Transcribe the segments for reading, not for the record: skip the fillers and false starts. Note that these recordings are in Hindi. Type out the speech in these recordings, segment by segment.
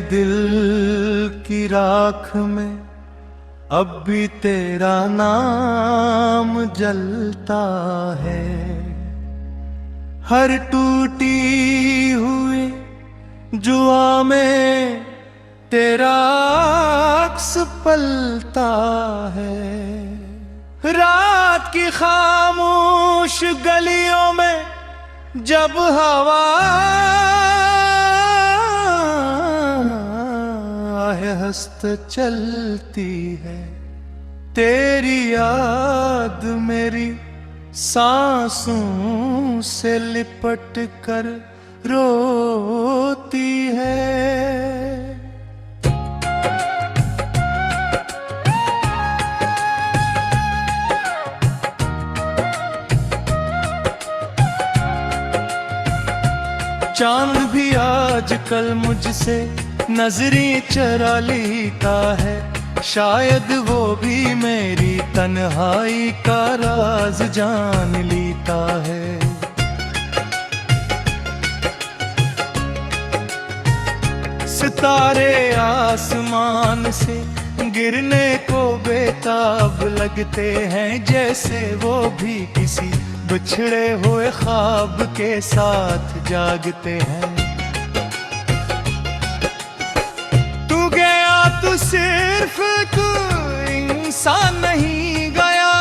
दिल की राख में अब भी तेरा नाम जलता है। हर टूटी हुई जुआ में तेरा अक्स पलता है। रात की खामोश गलियों में जब हवा हस्त चलती है, तेरी याद मेरी सांसों से लिपट कर रोती है। चांद भी आजकल मुझसे नजरें चरा लेता है। शायद वो भी मेरी तन्हाई का राज जान लेता है। सितारे आसमान से गिरने को बेताब लगते हैं, जैसे वो भी किसी बिछड़े हुए ख्वाब के साथ जागते हैं। तू गया तो सिर्फ तू इंसान नहीं गया,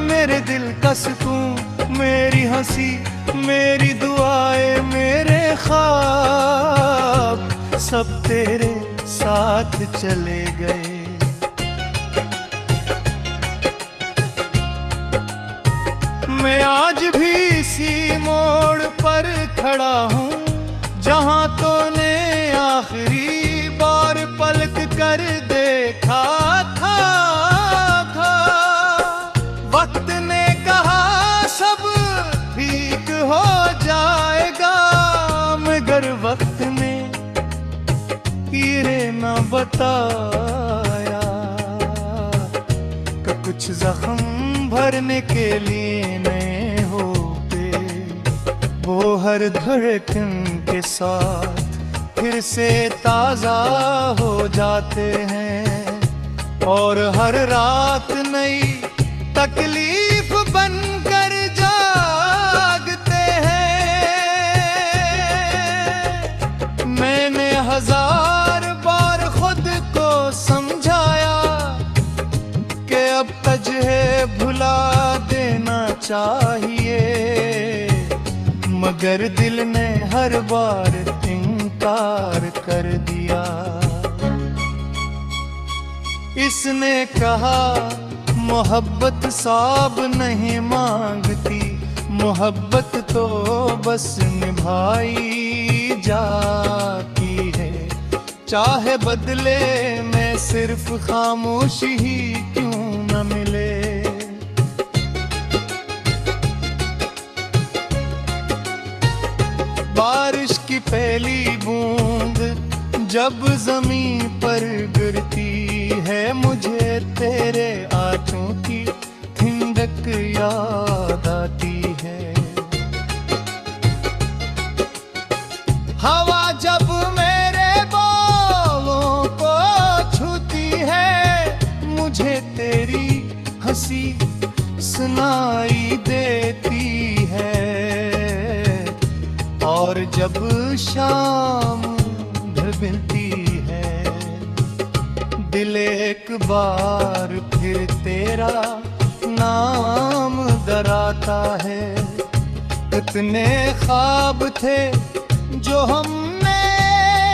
मेरे दिल का सुकून, मेरी हंसी, मेरी दुआएं, मेरे ख्वाब सब तेरे साथ चले गए। मैं आज भी इसी मोड़ पर खड़ा हूँ जहाँ तूने आखिरी बार पलक कर देखा था। वक्त ने कहा सब ठीक हो जाएगा, मगर वक्त ने ये न बताया कि कुछ जख्म भरने के लिए नए होते, वो हर धड़कन के साथ फिर से ताजा हो जाते हैं। और हर रात नई तकलीफ बनकर जागते हैं। मैंने हजार बार खुद को समझाया कि अब तुझे भुला देना चाहिए, मगर दिल ने हर बार इनकार कर दिया। इसने कहा मोहब्बत साब नहीं मांगती, मोहब्बत तो बस निभाई जाती है। चाहे बदले में सिर्फ खामोशी ही क्यों न मिले। बारिश की पहली बूंद जब जमीन पर गिरती है, मुझे तेरे आंचों की ठंडक याद आती है। हवा जब मेरे बालों को छूती है, मुझे तेरी हंसी सुनाई देती है। और जब शाम ढलती है, दिल एक बार फिर तेरा नाम दराता है। कितने ख्वाब थे जो हमने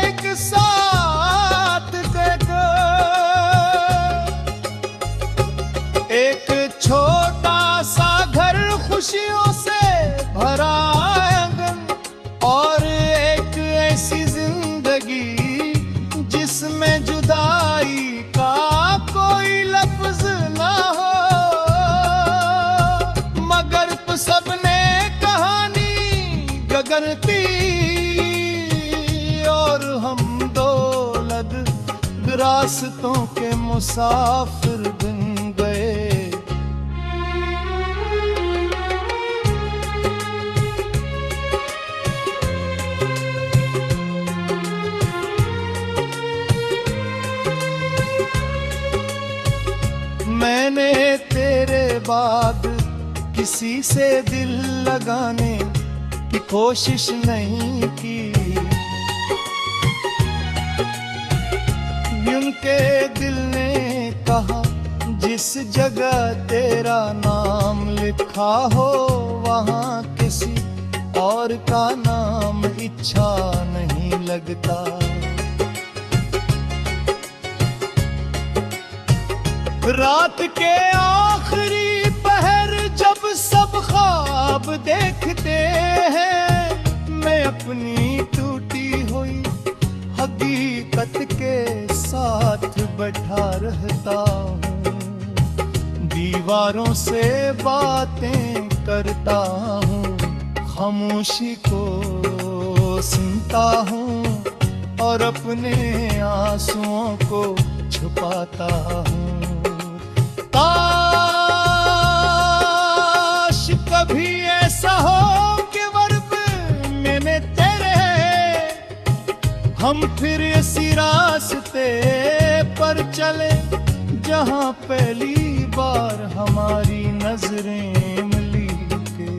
एक साथ देखा, एक छोटा सा घर खुशियों से भरा आंगन, और एक ऐसी जिंदगी जिसमें जुदाई का कोई लफ्ज ना हो। मगर सबने कहानी गगनती, और हम दौलत रास्तों के मुसाफिर बन गए। बाद किसी से दिल लगाने की कोशिश नहीं की। उनके दिल ने कहा जिस जगह तेरा नाम लिखा हो वहाँ किसी और का नाम इच्छा नहीं लगता। रात के आखिरी पहर जब सब ख्वाब देखते हैं, मैं अपनी टूटी हुई हकीकत के साथ बैठा रहता हूँ। दीवारों से बातें करता हूँ, खामोशी को सुनता हूँ और अपने आंसुओं को छुपाता हूँ। काश कभी ऐसा हो कि वर्ब मैंने तेरे हम फिर इसी रास्ते पर चले जहाँ पहली बार हमारी नजरें मिली के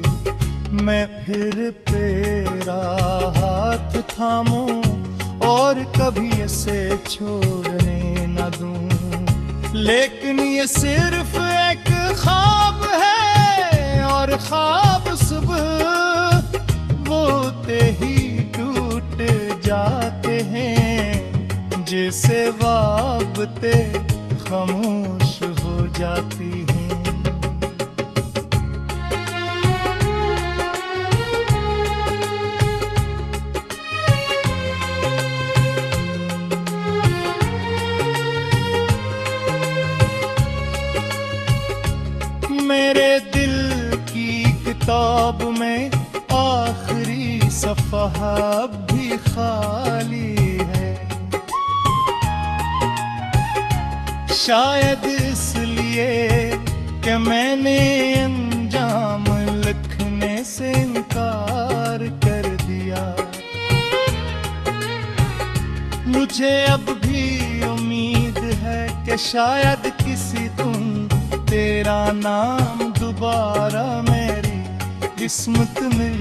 मैं फिर तेरा हाथ थामूं और कभी इसे छोड़ने न दूं। लेकिन ये सिर्फ एक ख्वाब है और ख्वाब सुबह होते ही टूट जाते हैं, जैसे वाबते खामोश हो जाती हैं। मेरे दिल की किताब में आखिरी सफ़हा भी खाली है, शायद इसलिए कि मैंने अंजाम लिखने से इनकार कर दिया। मुझे अब भी उम्मीद है कि शायद किसी दिन तेरा नाम दोबारा मेरी किस्मत में